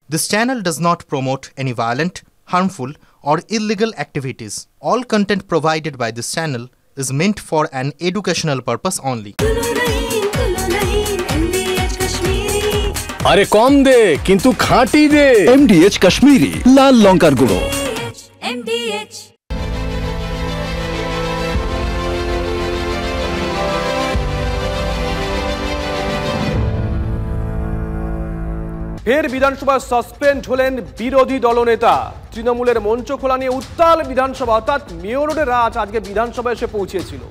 This channel does not promote any violent, harmful, or illegal activities. All content provided by this channel is meant for an educational purpose only. আরে কম দে কিন্তু খাঁটি দে। MDH Kashmiri লাল লঙ্কার গুঁড়ো। MDH ফের বিধানসভায় suspend হলেন বিরোধী দলনেতা। তৃণমূলের মঞ্চ খোলা নিয়ে উত্তাল বিধানসভা, অর্থাৎ মেয়র রোডের রাজ আজকে বিধানসভায় এসে পৌঁছেছিল।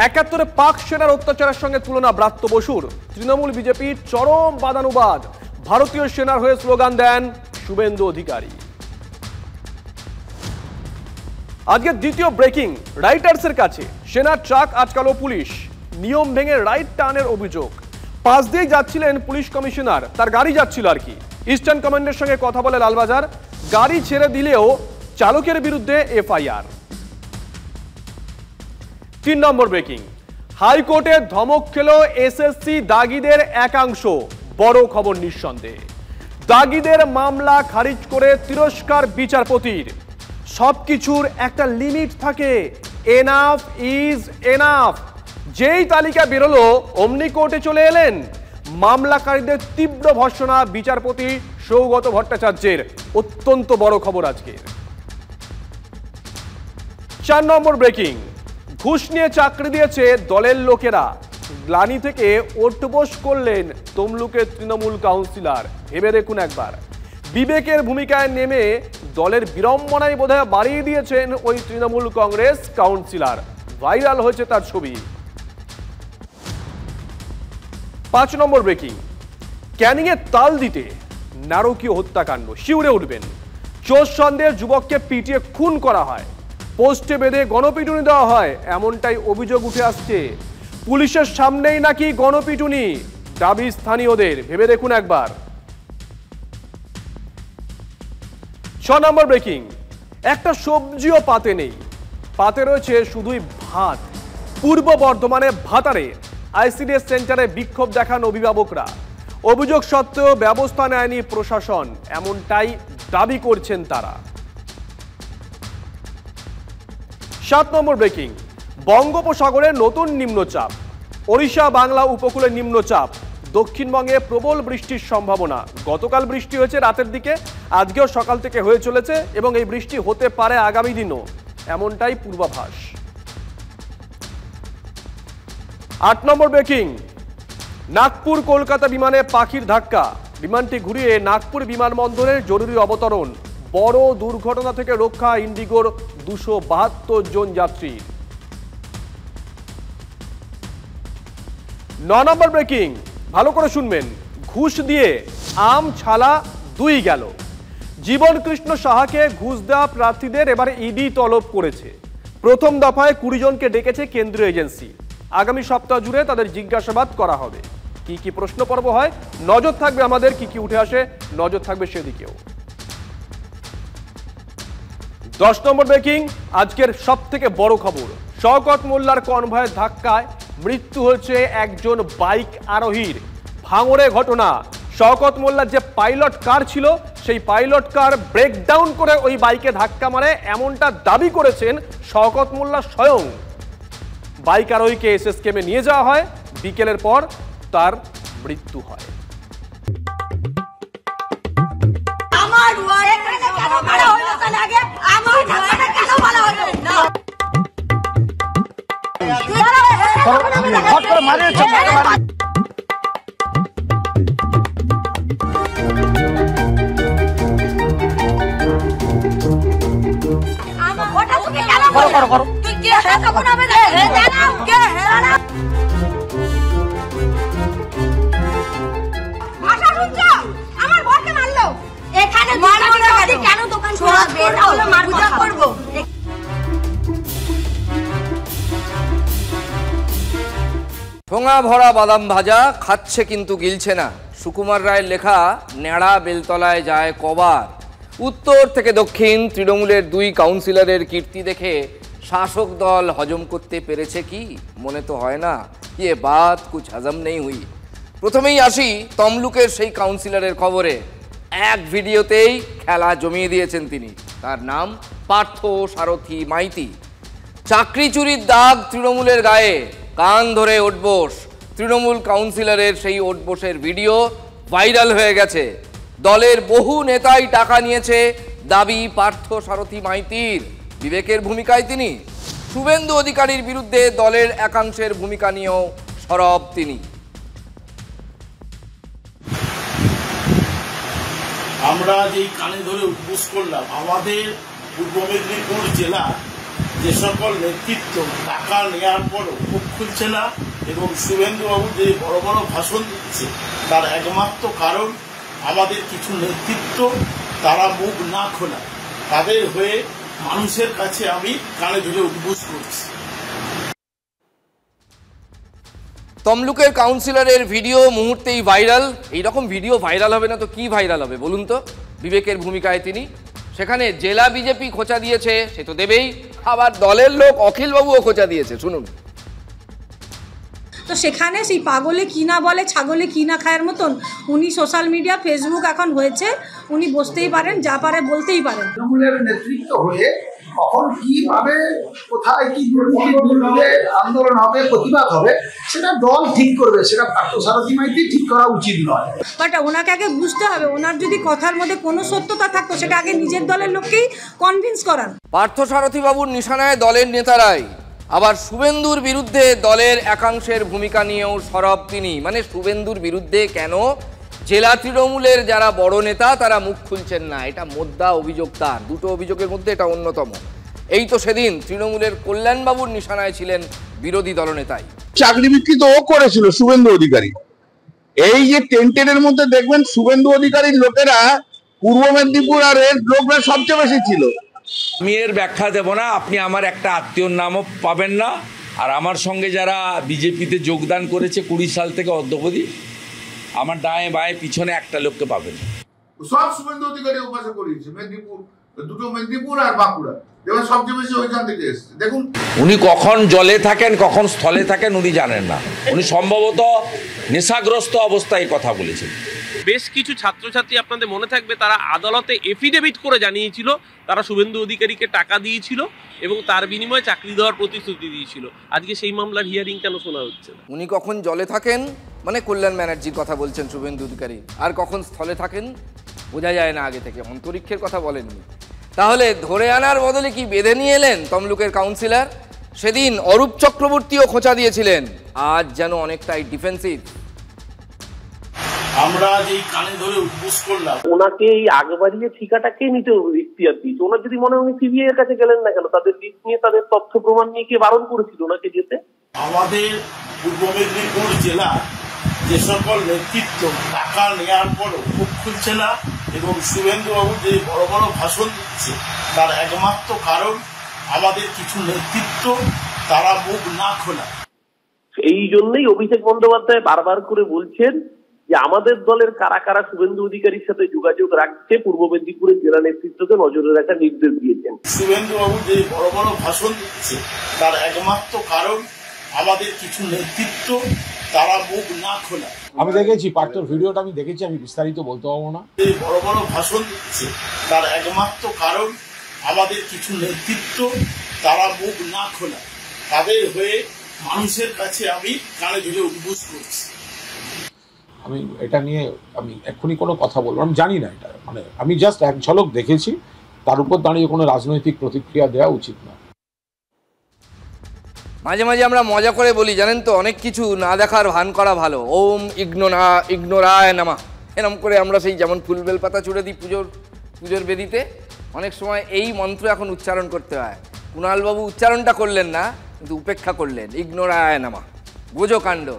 ৭১ পাক সেনার অত্যাচারের সঙ্গে তুলনা ব্রাত্য বসুর। তৃণমূল বিজেপির চরম বাদানুবাদ। ভারতীয় সেনার হয়ে স্লোগান দেন শুভেন্দু অধিকারী। আজকে দ্বিতীয় ব্রেকিং, রাইটার্সের কাছে সেনার ট্রাক আটকালো পুলিশ। নিয়ম ভেঙে রাইট টার্নের অভিযোগ। পাশ দিয়ে যাচ্ছিলেন পুলিশ কমিশনার, তার গাড়ি যাচ্ছিল আর কি। ইস্টার্ন কমান্ডের সঙ্গে কথা বলে লালবাজার, গাড়ি ছেড়ে দিলেও চালকের বিরুদ্ধে এফআইআর। ৩ নম্বর ব্রেকিং, হাইকোর্টে ধমক খেল এসএসসি দাগিদের একাংশ। বড় খবর নিঃসন্দেহে। দাগিদের মামলা খারিজ করে তিরস্কার বিচারপতির। সবকিছুর একটা লিমিট থাকে, এনাফ ইজ এনাফ। যেই তালিকা বেরোলো অমনি কোর্টে চলে এলেন। মামলাকারীদের তীব্র ভর্ৎসনা বিচারপতি সৌগত ভট্টাচার্যের। অত্যন্ত বড় খবর আজকের। ৪ নম্বর ব্রেকিং, ঘুষ নিয়ে চাকরি দিয়েছে দলের লোকেরা। গ্লানি থেকে ওঠবোস করলেন তমলুকের তৃণমূল কাউন্সিলর। ভেবে দেখুন একবার, বিবেকের ভূমিকায় নেমে দলের বিড়ম্বনায় বোধহয় বাড়িয়ে দিয়েছেন ওই তৃণমূল কংগ্রেস কাউন্সিলর। ভাইরাল হয়েছে তার ছবি। ৫ নম্বর ব্রেকিং, ক্যানিংয়ে তাল দিতে নারকীয় হত্যাকাণ্ড। শিউরে উঠবেন। চোর সন্দেহের যুবককে পিটিয়ে খুন করা হয়, পোস্টে বেঁধে গণপিটুনি দেওয়া হয়, এমনটাই অভিযোগ উঠে আসছে। পুলিশের সামনেই নাকি গণপিটুনি, দাবি স্থানীয়দের। ভেবে দেখুন একবার। ৬ নম্বর ব্রেকিং, একটা সবজিও পাতে নেই, পাতে রয়েছে শুধুই ভাত। পূর্ব বর্ধমানে ভাতারে আইসিডিএস সেন্টারে বিক্ষোভ দেখান অভিভাবকরা। অভিযোগ সত্ত্বেও ব্যবস্থা নেয়নি প্রশাসন, এমনটাই দাবি করছেন তারা। ৭ নম্বর ব্রেকিং, বঙ্গোপসাগরে নতুন নিম্নচাপ। ওড়িশা বাংলা উপকূলে নিম্নচাপ। দক্ষিণবঙ্গে প্রবল বৃষ্টির সম্ভাবনা। গতকাল বৃষ্টি হয়েছে রাতের দিকে, আজকেও সকাল থেকে হয়ে চলেছে এবং এই বৃষ্টি হতে পারে আগামী দিনও, এমনটাই পূর্বাভাস। ৮ নম্বর ব্রেকিং, নাগপুর কলকাতা বিমানে পাখির ধাক্কা। বিমানটি ঘুরিয়ে নাগপুর বিমানবন্দরে জরুরি অবতরণ। বড় দুর্ঘটনা থেকে রক্ষা ইন্ডিগোর ২৭২ জন যাত্রী। ৯ নম্বর ব্রেকিং, ভালো করে শুনবেন, ঘুষ দিয়ে আম ছালা ২ গেল। জীবন কৃষ্ণ সাহাকে ঘুষ দেওয়া প্রার্থীদের এবার ইডি তলব করেছে। প্রথম দফায় ২০ জনকে ডেকেছে কেন্দ্রীয় এজেন্সি। আগামী সপ্তাহ জুড়ে তাদের জিজ্ঞাসাবাদ করা হবে। কি কি প্রশ্ন পর্ব হয়, নজর থাকবে আমাদের। কি কি উঠে আসে, নজর থাকবে সেদিকেও। ১০ নম্বর ব্রেকিং, আজকের সব থেকে বড় খবর, শওকত মোল্লার কনভয়ের ধাক্কায় মৃত্যু হয়েছে একজন বাইক আরোহীর। ভাঙড়ে ঘটনা। শওকত মোল্লার যে পাইলট কার ছিল, সেই পাইলট কার ব্রেকডাউন করে ওই বাইকে ধাক্কা মারে, এমনটা দাবি করেছেন শওকত মোল্লা স্বয়ং। বাইক আরোহীকে এসএসকেএমে নিয়ে যাওয়া হয়, বিকেলের পর তার মৃত্যু হয়। ঠোঙা ভরা বাদাম ভাজা খাচ্ছে কিন্তু গিলছে না। সুকুমার রায়ের লেখা নেড়া বেলতলায় যায় কবার। উত্তর থেকে দক্ষিণ তৃণমূলের ২ কাউন্সিলরের কীর্তি দেখে শাসক দল হজম করতে পেরেছে কি? মনে তো হয় না। ये बात कुछ हजम नहीं हुई। প্রথমেই আসি তমলুকের সেই কাউন্সিলরের খবরে। এক ভিডিওতেই খেলা জমিয়ে দিয়েছেন তিনি। তার নাম পার্থ সারথী মাইতি। চাকরি চুরির দাগ তৃণমূলের গায়ে, কান ধরে ওঠবোস। তৃণমূল কাউন্সিলরের সেই ওঠবোসের ভিডিও ভাইরাল হয়ে গেছে। দলের বহু নেতাই টাকা নিয়েছে দাবি পার্থ সারথী মাইতির। বিবেকের ভূমিকায় তিনি। শুভেন্দু অধিকারীর বিরুদ্ধে দলের একাংশের ভূমিকা নিয়েও সরব তিনি। আমরা যেই কানে ধরে উপোস করলাম, আমাদের পূর্ব মেদিনীপুর জেলা যে সকল নেতৃত্ব টাকা নেওয়ার পরও মুখ খুলছে না এবং শুভেন্দুবাবু যে বড় বড় ভাষণ দিচ্ছে, তার একমাত্র কারণ আমাদের কিছু নেতৃত্ব তারা মুখ না খোলা। তাদের হয়ে মানুষের কাছে আমি কানে ধরে উপোস করছি। তমলুকের কাউন্সিলরের ভিডিও মুহূর্তেই ভাইরাল। এইরকম ভিডিও ভাইরাল হবে না তো কি ভাইরাল হবে বলুন তো? বিবেকের ভূমিকায় তিনি। সেখানে জেলা বিজেপি খোঁচা দিয়েছে, সে তো দেবেই, আবার দলের লোক অখিলবাবুও খোঁচা দিয়েছে, শুনুন। তো সেখানে সেই পাগলে কি না বলে, ছাগলে কি না খায়ের মতন উনি সোশ্যাল মিডিয়া, ফেসবুক এখন হয়েছে, উনি বসতেই পারেন, যা পারে বলতেই পারেন। তৃণমূলের নেতৃত্ব হয়ে কখন কিভাবে কোথায় কি দুর্নীতির বিরুদ্ধে আন্দোলন হবে, প্রতিবাদ হবে, সেটা দল ঠিক করবে, সেটা পার্থ সারথী মাইতি ঠিক করা উচিত নয়। বাট ওনাকে আগে বুঝতে হবে, ওনার যদি কথার মধ্যে কোনো সত্যতা থাকতো সেটা আগে নিজের দলের লোককেই কনভিন্স করান। পার্থ সারথী বাবুর নিশানায় দলের নেতারাই, আবার শুভেন্দুর বিরুদ্ধে দলের একাংশের ভূমিকা নিয়েও সরব তিনি। মানে শুভেন্দুর বিরুদ্ধে কেন জেলা তৃণমূলের যারা বড় নেতা তারা মুখ খুলছেন না, এটা মোদ্দা অভিযোগ তার। দুটো অভিযোগের মধ্যে এটা অন্যতম। এই তো সেদিন তৃণমূলের কল্যাণবাবুর নিশানায় ছিলেন বিরোধী দলনেতাই। চাকরি বিক্রি তো ও করেছিল শুভেন্দু অধিকারী। এই যে টেন্টের মধ্যে দেখবেন শুভেন্দু অধিকারীর লোকেরা পূর্ব মেদিনীপুর আর এর লোকরা সবচেয়ে বেশি ছিল। আমি এর ব্যাখ্যা দেব না, আপনি আমার একটা আত্মীয়র নামও পাবেন না। আর আমার সঙ্গে যারা বিজেপিতে যোগদান করেছে 20 সাল থেকে অদ্যাবধি, আমার ডায়ে বায়ে পিছনে একটা লোককে পাবেন। সব শুভেন্দু অধিকারী উপাসা করিয়েছে, মেদিনীপুর, দুটো মেদিনীপুর আর বাঁকুড়া, এবার সবচেয়ে বেশি ওইখান থেকে এসছে। দেখুন উনি কখন জলে থাকেন কখন স্থলে থাকেন উনি জানেন না। উনি সম্ভবত নেশাগ্রস্ত অবস্থায় কথা বলেছেন। বেশ কিছু ছাত্রছাত্রী আপনাদের মনে থাকবে তারা আদালতে এফিডেভিট করে জানিয়েছিল তারা শুভেন্দু অধিকারীকে টাকা দিয়েছিল এবং তার বিনিময়ে চাকরি দেওয়ার প্রতিশ্রুতি দিয়েছিল। আজকে সেই মামলার হিয়ারিং কেন শোনা হচ্ছে না? উনি কখন জলে থাকেন মানে কল্যাণ ব্যানার্জির কথা বলছেন শুভেন্দু অধিকারী, আর কখন স্থলে থাকেন বোঝা যায় না আগে থেকে। অন্তরীক্ষের কথা বলেননি। তাহলে ধরে আনার বদলে কি বেঁধে নিয়ে এলেন তমলুকের কাউন্সিলর? সেদিন অরূপ চক্রবর্তীও খোঁচা দিয়েছিলেন, আজ যেন অনেকটাই ডিফেন্সিভ। আমরা যেই কানে ধরে উপোস করলাম, ওনাকে এই আগে বাড়িয়ে ঠিকাটাকে নিতে ইখতিয়ার দিয়েছে। ওনার যদি মনে হয় উনি সিবিআই এর কাছে গেলেন না কেন? তাদের লিস্ট নিয়ে, তাদের তথ্য প্রমাণ নিয়ে কে বারণ করেছিল ওনাকে যেতে? আমাদের পূর্ব মেদিনীপুর জেলা যে সকল নেতৃত্ব টাকা নেওয়ার পরও মুখ খুলছে না এবং শুভেন্দুবাবু যে বড় বড় ভাষণ দিচ্ছে, তার একমাত্র কারণ আমাদের কিছু নেতৃত্ব তারা মুখ না খোলা। এই জন্যই অভিষেক বন্দ্যোপাধ্যায় বারবার করে বলছেন যে আমাদের দলের কারা কারা শুভেন্দু অধিকারীর সাথে যোগাযোগ রাখছে পূর্ব মেদিনীপুরের জেলা নেতৃত্বকে নজরে রাখার নির্দেশ দিয়েছেন। শুভেন্দুবাবু যে বড় বড় ভাষণ দিচ্ছে, তার একমাত্র কারণ আমাদের কিছু নেতৃত্ব তারা মুখ না খোলা। আমি দেখেছি পার্থর ভিডিওটা, আমি দেখেছি, আমি বিস্তারিত বলতে পারবো না। যে বড় বড় ভাষণ দিচ্ছে, তার একমাত্র কারণ আমাদের কিছু নেতৃত্ব তারা মুখ না খোলা। তাদের হয়ে মানুষের কাছে আমি কানে ধরে উপোস করছি। আমি এটা নিয়ে আমি এক্ষুনি কোনো কথা বলবো, আমি জানি না এটা, মানে আমি জাস্ট এক ঝলক দেখেছি, তার উপর দাঁড়িয়ে কোনো রাজনৈতিক প্রতিক্রিয়া দেওয়া উচিত না। মাঝে মাঝে আমরা মজা করে বলি জানেন তো, অনেক কিছু না দেখার ভান করা ভালো। ওম ইগ্নোরায় নামা, এরম করে আমরা সেই যেমন ফুল বেল পাতা ছুড়ে দিই পুজোর বেদিতে, অনেক সময় এই মন্ত্র এখন উচ্চারণ করতে হয়। কুণালবাবু উচ্চারণটা করলেন না, কিন্তু উপেক্ষা করলেন, ইগ্নোরায় নামা। বোঝো কাণ্ড।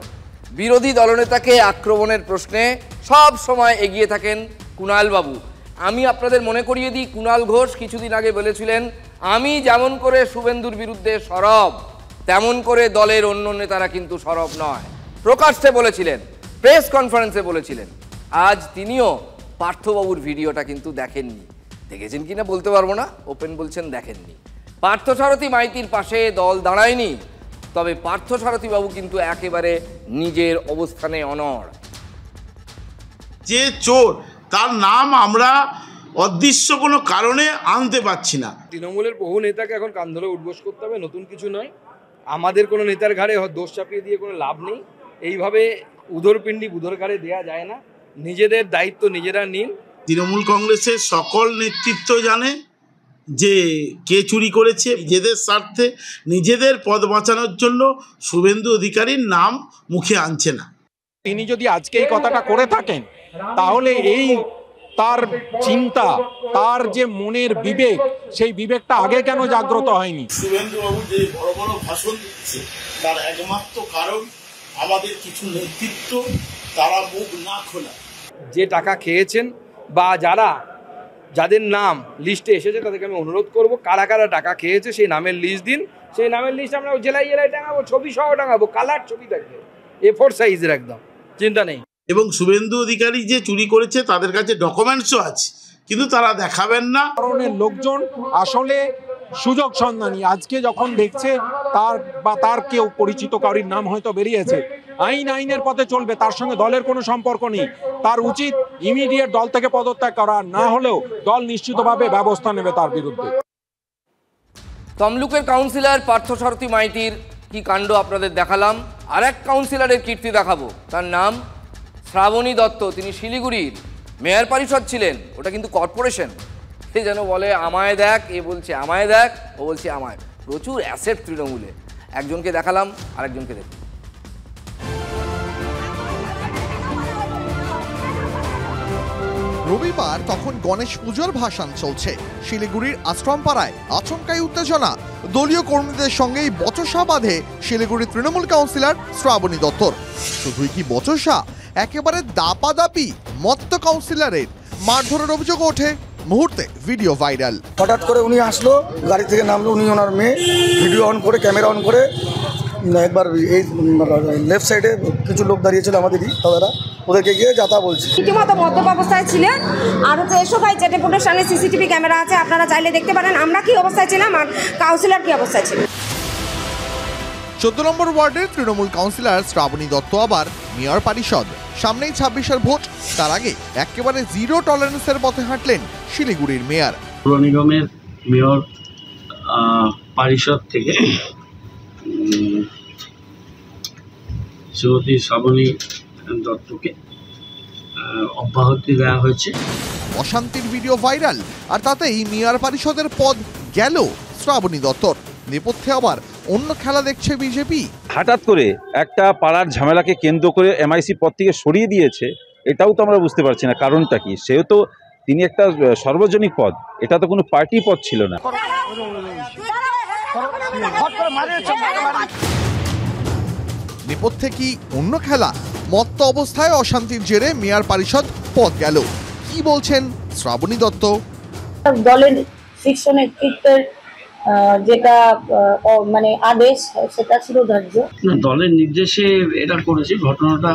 বিরোধী দলনেতাকে আক্রমণের প্রশ্নে সব সময় এগিয়ে থাকেন কুণালবাবু। আমি আপনাদের মনে করিয়ে দিই, কুণাল ঘোষ কিছুদিন আগে বলেছিলেন আমি যেমন করে শুভেন্দুর বিরুদ্ধে সরব, তেমন করে দলের অন্য নেতারা কিন্তু সরব নয়। প্রকাশ্যে বলেছিলেন, প্রেস কনফারেন্সে বলেছিলেন। আজ তিনিও পার্থবাবুর ভিডিওটা কিন্তু দেখেননি। দেখেছেন কিনা বলতে পারবো না, ওপেন বলছেন দেখেননি। পার্থসারথী মাইতির পাশে দল দাঁড়ায়নি, তবে পার্থসারথী বাবু কিন্তু একেবারে নিজের অবস্থানে অনড়। যে চোর তার নাম আমরা অদৃশ্য কোনো কারণে আনতে পারছি না। তৃণমূলের বহু নেতাকে এখন কান ধরে উঠবোস করতে হবে, নতুন কিছু নয়। আমাদের কোনো নেতার ঘাড়ে দোষ চাপিয়ে দিয়ে কোনো লাভ নেই। এইভাবে উদরপিণ্ডি বুধর ঘাড়ে দেওয়া যায় না। নিজেদের দায়িত্ব নিজেরা নিন। তৃণমূল কংগ্রেসের সকল নেতৃত্ব জানে যে কে চুরি করেছে। নিজেদের স্বার্থে নিজেদের পদ বাঁচানোর জন্য শুভেন্দু অধিকারীর নাম মুখে আনছে না। তিনি যদি আজকে এই কথাটা করে থাকেন তাহলে এই তার চিন্তা, তার যে মনের বিবেক, সেই বিবেকটা আগে কেন জাগ্রত হয়নি? শুভেন্দু বাবু যে বড় বড় ভাষণ দিচ্ছে তার একমাত্র কারণ আমাদের কিছু নেতৃত্ব তারা মুখ না খোলা। যে টাকা খেয়েছেন বা যাদের নাম লিস্টে এসেছে তাদেরকে আমি অনুরোধ করব, কারা কারা টাকা খেয়েছে সেই নামের লিস্ট দিন। সেই নামের লিস্ট আমরা জেলায় জেলায় টাঙাবো, ছবি সহ টাঙাবো, কালার ছবি থাকবে, A4 সাইজের, একদম চিন্তা নেই। এবং শুভেন্দু অধিকারী যে চুরি করেছে তাদের কাছে ডকুমেন্টসও আছে, কিন্তু তারা দেখাবেন না। কারণের লোকজন আসলে সুযোগ সন্ধানী। আজকে যখন দেখছে তার কেউ পরিচিত কারোর নাম হয়তো বেরিয়েছে, আইনের পথে চলবে, তার সঙ্গে দলের কোনো সম্পর্ক নেই। তার উচিত ইমিডিয়েট দল থেকে পদত্যাগ করা, না হলেও দল নিশ্চিতভাবে ব্যবস্থা নেবে তার বিরুদ্ধে। তমলুকের কাউন্সিলর পার্থসারথী মাইতির কি কাণ্ড আপনাদের দেখালাম। আর এক কাউন্সিলরের কীর্তি দেখাবো, তার নাম শ্রাবণী দত্ত। তিনি শিলিগুড়ির মেয়র পরিষদ ছিলেন, ওটা কিন্তু কর্পোরেশন। সে যেন বলে আমায় দেখ, এ বলছে আমায় দেখ, ও বলছে আমায়। প্রচুর অ্যাসেট তৃণমূলে। একজনকে দেখালাম, আরেকজনকে দেখুন। রবিবার তখন গণেশ পুজোর ভাসান চলছে শিলিগুড়ির আশ্রমপাড়ায়। আচমকাই উত্তেজনা, দলীয় কর্মীদের সঙ্গেই বচসা বাঁধে শিলিগুড়ির তৃণমূল কাউন্সিলর শ্রাবণী দত্তর। শুধুই কি বচসা, একেবারে দাপাদাপি মত্ত কাউন্সিলরের। মারধরের অভিযোগ ওঠে, মুহূর্তে ভিডিও ভাইরাল। হঠাৎ করে উনি আসলো, গাড়ি থেকে নামলো, উনি ওনার মেয়ে ভিডিও অন করে, ক্যামেরা অন করে একবার এই লেফট সাইডে কিছু লোক দাঁড়িয়েছিল আমাদেরই দাদারা, ওদেরকে গিয়ে যাতা বলছে। রীতিমতো মদ্যপ অবস্থায় ছিলেন। আর হচ্ছে এসো ভাই, চেটেপুটের সামনে সিসিটিভি ক্যামেরা আছে, আপনারা চাইলে দেখতে পারেন আমরা কি অবস্থায় ছিলাম আর কাউন্সিলর কি অবস্থায় ছিলেন। 14 নম্বর ওয়ার্ডের তৃণমূল কাউন্সিলর শ্রাবণী দত্ত আবার মেয়র পরিষদ। সামনেই 26-এর ভোট, তার আগে একেবারে জিরো টলারেন্সের পথে হাঁটলেন শিলিগুড়ির মেয়র। পৌর নিগমের মেয়র পরিষদ থেকে শ্রীমতী শ্রাবণী দত্তকে অব্যাহতি দেওয়া হয়েছে। অশান্তির ভিডিও ভাইরাল, আর তাতেই মেয়র পরিষদের পদ গেল শ্রাবণী দত্তর। নেপথ্যে আবার অন্য খেলা দেখছে বিজেপি। হঠাৎ করে একটা পাড়ার ঝামেলাকে কেন্দ্র করে এমআইসি পদ থেকে সরিয়ে দিয়েছে, এটাও তো আমরা বুঝতে পারছি না কারণটা কি। সেও তো তিনি একটা সর্বজনীন পদ, এটা তো কোনো পার্টি পদ ছিল না। নেপথ্যে কি অন্য খেলা? মত্ত অবস্থায় অশান্তির জেরে মেয়র পরিষদ পদ গেল। কি বলছেন শ্রাবণী দত্ত? দলের শীর্ষ নেতৃত্বের যেটা মানে আদেশ, সেটা ছিল ধার্য। দলের নির্দেশে এটা করেছি, ঘটনাটা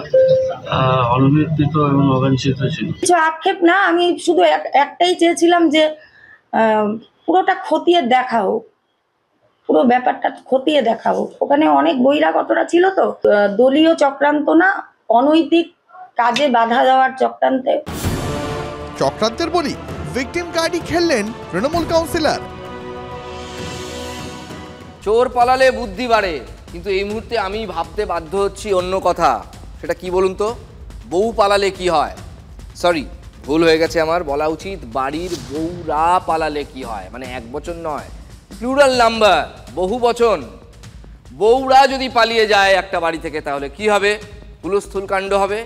অনভিপ্রেত এবং অবাঞ্ছিত ছিল। কিছু আক্ষেপ না, আমি শুধু একটাই চেয়েছিলাম যে পুরোটা খতিয়ে দেখাও, পুরো ব্যাপারটা খতিয়ে দেখাও। ওখানে অনেক বহিরাগতরা ছিল, তো দলীয় চক্রান্ত না, অনৈতিক কাজে বাধা দেওয়ার চক্রান্তের বলি ভিকটিম কার্ডই খেললেন তৃণমূল কাউন্সিলর। চোর পালালে বুদ্ধি বাড়ে, কিন্তু এই মুহূর্তে আমি ভাবতে বাধ্য হচ্ছি অন্য কথা। সেটা কি বলুন তো? বউ পালালে কি হয়? সরি, ভুল হয়ে গেছে আমার, বলা উচিত বাড়ির বউরা পালালে কি হয়। মানে এক বচন নয়, প্লুরাল নাম্বার, বহু বচন। বউরা যদি পালিয়ে যায় একটা বাড়ি থেকে, তাহলে কি হবে? হুলস্থুল কাণ্ড হবে,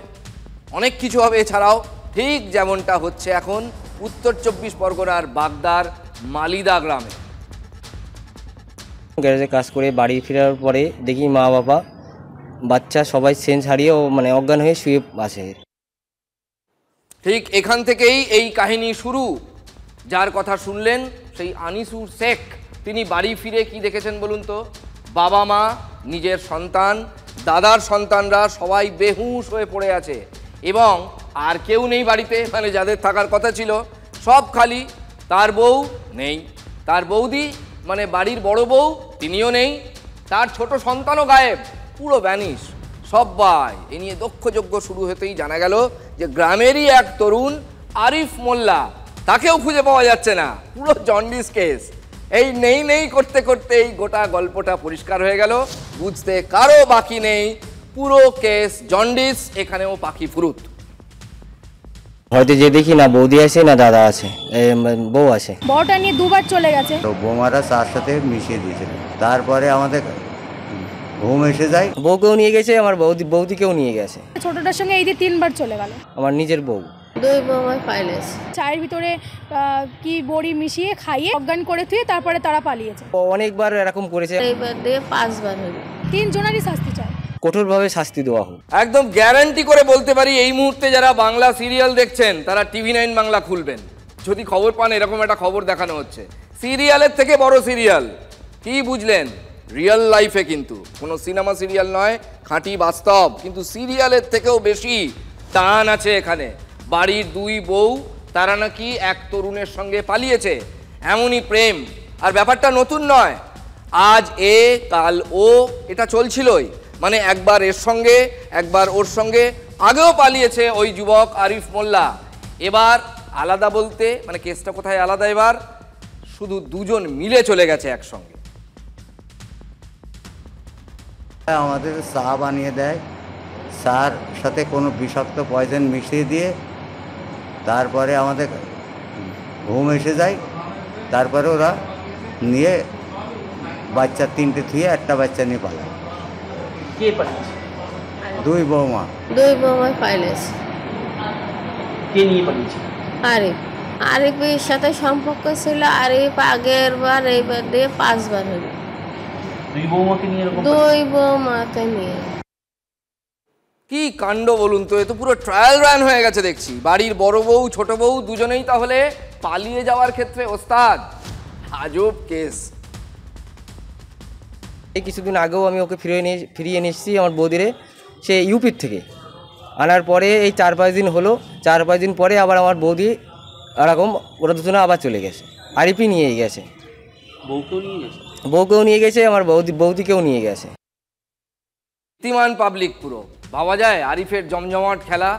অনেক কিছু হবে। এছাড়াও ঠিক যেমনটা হচ্ছে এখন উত্তর 24 পরগনার বাগদার মালিদা গ্রামে। গ্যারেজে কাজ করে বাড়ি ফেরার পরে দেখি মা বাবা বাচ্চা সবাই সেন্স হারিয়ে মানে অজ্ঞান হয়ে শুয়ে আছে। ঠিক এখান থেকেই এই কাহিনী শুরু। যার কথা শুনলেন সেই আনিসুর শেখ, তিনি বাড়ি ফিরে কি দেখেছেন বলুন তো? বাবা মা, নিজের সন্তান, দাদার সন্তানরা সবাই বেহুশ হয়ে পড়ে আছে এবং আর কেউ নেই বাড়িতে। মানে যাদের থাকার কথা ছিল সব খালি। তার বউ নেই, তার বৌদি মানে বাড়ির বড় বউ তিনিও নেই, তার ছোট সন্তানও গায়েব, পুরো ভ্যানিশ সবাই। এ নিয়ে দক্ষযজ্ঞ শুরু হতেই জানা গেল যে গ্রামেরই এক তরুণ আরিফ মোল্লা, তাকেও খুঁজে পাওয়া যাচ্ছে না। পুরো জন্ডিস কেস। এই নেই নেই করতে করতে এই গোটা গল্পটা পরিষ্কার হয়ে গেল, বুঝতে কারো বাকি নেই। পুরো কেস জন্ডিস, এখানেও পাখি ফুরুত। হয়তো যে দেখি না বৌদি আছে না দাদা আছে, বউ আছে। বউটা নিয়ে দুবার চলে গেছে, তো বৌমারা তার সাথে মিশিয়ে দিয়েছিল। তারপরে আমাদের ঘুম এসে যায়। বউকেও নিয়ে গেছে, আমার বৌদিকেও নিয়ে গেছে। ছোটটার সঙ্গে এই দিয়ে 3 বার চলে গেল। আমার নিজের বউ। দুই বৌমার ফাইলেস, চায়ের ভিতরে কি বড়ি মিশিয়ে খাইয়ে অজ্ঞান করে থুয়ে তারপরে তারা পালিয়েছে। অনেকবার এরকম করেছে। এইবার দিয়ে 5 বার হলো। 3 জনেরই শাস্তি চাই, কঠোরভাবে শাস্তি দেওয়া হোক। একদম গ্যারান্টি করে বলতে পারি এই মুহূর্তে যারা বাংলা সিরিয়াল দেখছেন তারা TV9 বাংলা খুলবেন, যদি খবর পান এরকম একটা খবর দেখানো হচ্ছে। সিরিয়ালের থেকে বড় সিরিয়াল। কি বুঝলেন? রিয়েল লাইফে, কিন্তু কোনো সিনেমা সিরিয়াল নয়, খাঁটি বাস্তব। কিন্তু সিরিয়ালের থেকেও বেশি টান আছে এখানে। বাড়ির 2 বউ, তারা নাকি এক তরুণের সঙ্গে পালিয়েছে, এমনই প্রেম। আর ব্যাপারটা নতুন নয়, আজ এ কাল ও, এটা চলছিলই। মানে একবার এর সঙ্গে একবার ওর সঙ্গে। আগেও পালিয়েছে ওই যুবক আরিফ মোল্লা। এবার আলাদা বলতে মানে কেসটা কোথায় আলাদা, এবার শুধু দুজন মিলে চলে গেছে একসঙ্গে। আমাদের চা বানিয়ে দেয়, চার সাথে কোনো বিষাক্ত পয়জন মিশিয়ে দিয়ে তারপরে আমাদের ঘুম এসে যায়। তারপরে ওরা নিয়ে বাচ্চা 3টে থুয়ে একটা বাচ্চা নিয়ে পালায়। কে পালিয়েছে? 2 বৌমা। 2 বৌমার ফাইলেস। কে নিয়ে পালিয়েছে? আরিফ। আরিফের সাথে সম্পর্ক ছিল। আরিফ আগের বার এইবার দিয়ে 5 বার হলো। 2 বৌমাকে নিয়ে এরকম? 2 বৌমাকে নিয়ে। কি কাণ্ড বলুন তো, এ তো পুরো ট্রায়াল রান হয়ে গেছে দেখছি। বাড়ির বড় বউ ছোট বউ দুজনেই তাহলে পালিয়ে যাওয়ার ক্ষেত্রে ওস্তাদ। আজব কেস। এই কিছুদিন আগেও আমি ওকে ফিরিয়ে নিয়ে এসেছি আমার বৌদিরে, সে ইউপির থেকে আনার পরে এই 4-5 দিন হলো। 4-5 দিন পরে আবার আমার বৌদি এরকম ওরা দুজনে আবার চলে গেছে। আরিফই নিয়ে গেছে। বউকেও নিয়ে গেছে, আমার বৌদিকেও নিয়ে গেছে। শক্তিমান পাবলিক পুরো। ভাবা যায় আরিফের জমজমাট খেলা।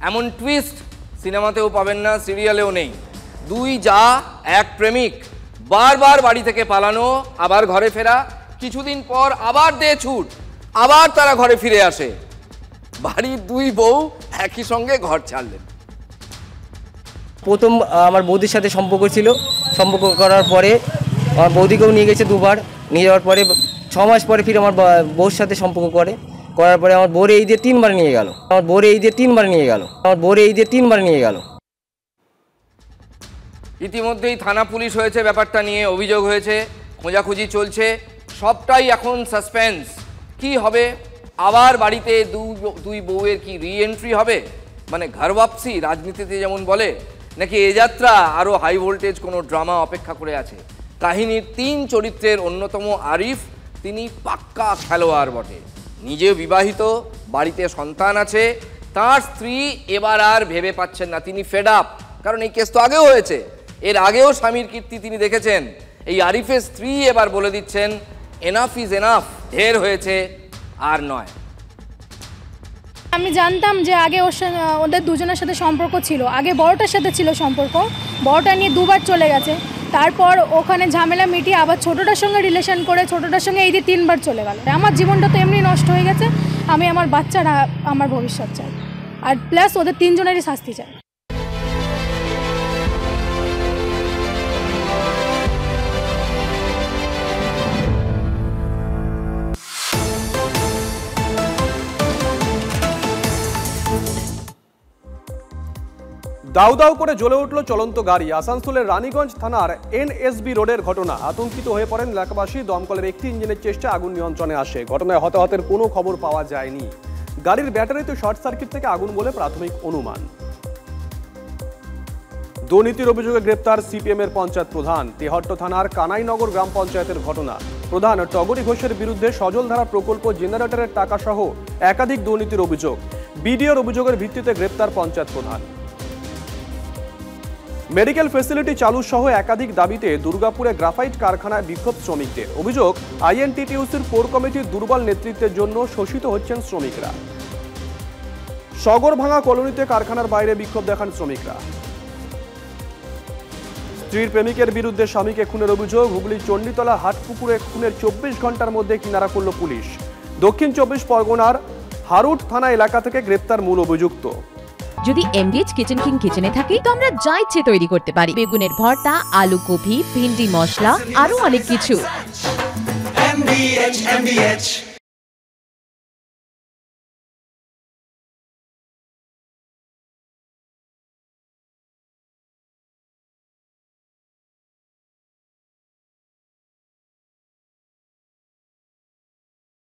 এমন টুইস্ট সিনেমাতেও পাবেন না, সিরিয়ালেও নেই। 2 যা, 1 প্রেমিক, বারবার বাড়ি থেকে পালানো, আবার ঘরে ফেরা, কিছুদিন পর আবার দে ছুট, আবার তারা ঘরে ফিরে আসে। বাড়ির 2 বউ একই সঙ্গে ঘর ছাড়লেন। প্রথম আমার বৌদির সাথে সম্পর্ক ছিল, সম্পর্ক করার পরে আমার বৌদিকেও নিয়ে গেছে 2 বার। নিয়ে যাওয়ার পরে 6 মাস পরে ফিরে আমার বউর সাথে সম্পর্ক করার পরে আমার বউরে এই দিয়ে 3 বার নিয়ে গেল। ইতিমধ্যেই থানা পুলিশ হয়েছে, ব্যাপারটা নিয়ে অভিযোগ হয়েছে, খোঁজাখুঁজি চলছে, সবটাই এখন সাসপেন্স। কি হবে? আবার বাড়িতে 2 বউয়ের কি রি-এন্ট্রি হবে, মানে ঘর ওয়াপসি রাজনীতিতে যেমন বলে, নাকি এ যাত্রা আরও হাই ভোল্টেজ কোনো ড্রামা অপেক্ষা করে আছে? কাহিনীর 3 চরিত্রের অন্যতম আরিফ, তিনি পাক্কা খেলোয়াড় বটে। নিজেও বিবাহিত, বাড়িতে সন্তান আছে। তার স্ত্রী এবার আর ভেবে পাচ্ছেন না, তিনি ফেড আপ। কারণ এই কেস তো আগেও হয়েছে, এর আগেও স্বামীর কীর্তি তিনি দেখেছেন। এই আরিফের স্ত্রী এবার বলে দিচ্ছেন এনাফ ইজ এনাফ, ঢের হয়েছে, আর নয়। আমি জানতাম যে আগে ওদের দুজনের সাথে সম্পর্ক ছিল, আগে বড়টার সাথে ছিল সম্পর্ক, বড়টা নিয়ে 2 বার চলে গেছে। তারপর ওখানে ঝামেলা মিটিয়ে আবার ছোটটার সঙ্গে রিলেশন করে ছোটটার সঙ্গে এই দিয়ে 3 বার চলে গেল। আমার জীবনটা তো এমনি নষ্ট হয়ে গেছে। আমি আমার বাচ্চারা আমার ভবিষ্যৎ চাই, আর প্লাস ওদের 3 জনেরই শাস্তি চাই। দাউ দাউ করে জ্বলে উঠল চলন্ত গাড়ি। আসানসোলের রানীগঞ্জ থানার NSB রোডের ঘটনা। আতঙ্কিত হয়ে পড়েন এলাকাবাসী। দমকলের একটি ইঞ্জিনের চেষ্টায় আগুন নিয়ন্ত্রণে আসে। ঘটনায় হতাহতের কোনো খবর পাওয়া যায়নি। গাড়ির ব্যাটারিতে শর্ট সার্কিট থেকে আগুন বলে প্রাথমিক অনুমান। দুর্নীতির অভিযোগে গ্রেপ্তার CPM এর পঞ্চায়েত প্রধান। তেহট্ট থানার কানাইনগর গ্রাম পঞ্চায়েতের ঘটনা। প্রধান টগরী ঘোষের বিরুদ্ধে সজলধারা প্রকল্প জেনারেটরের টাকা সহ একাধিক দুর্নীতির অভিযোগ। BDOর অভিযোগের ভিত্তিতে গ্রেপ্তার পঞ্চায়েত প্রধান। মেডিকেল ফ্যাসিলিটি চালু সহ একাধিক দাবিতে দুর্গাপুরে গ্রাফাইট কারখানায় বিক্ষোভ শ্রমিকদের। অভিযোগ, INTTUCর কোর কমিটির দুর্বল নেতৃত্বের জন্য শোষিত হচ্ছেন শ্রমিকরা। সগরভাঙা কলোনিতে কারখানার বাইরে বিক্ষোভ দেখান শ্রমিকরা। স্ত্রীর প্রেমিকের বিরুদ্ধে স্বামীকে খুনের অভিযোগ। হুগলি চণ্ডীতলা হাটপুকুরে খুনের 24 ঘন্টার মধ্যে কিনারা করল পুলিশ। দক্ষিণ 24 পরগনার হারুট থানা এলাকা থেকে গ্রেপ্তার মূল অভিযুক্ত। যদি এমডিএইচ কিচেন কিং কিচেনে থাকি তো আমরা যা ইচ্ছে তৈরি করতে পারি। বেগুনের ভর্তা, আলু কপি, ভিন্ডি মশলা, আরো অনেক কিছু। MDH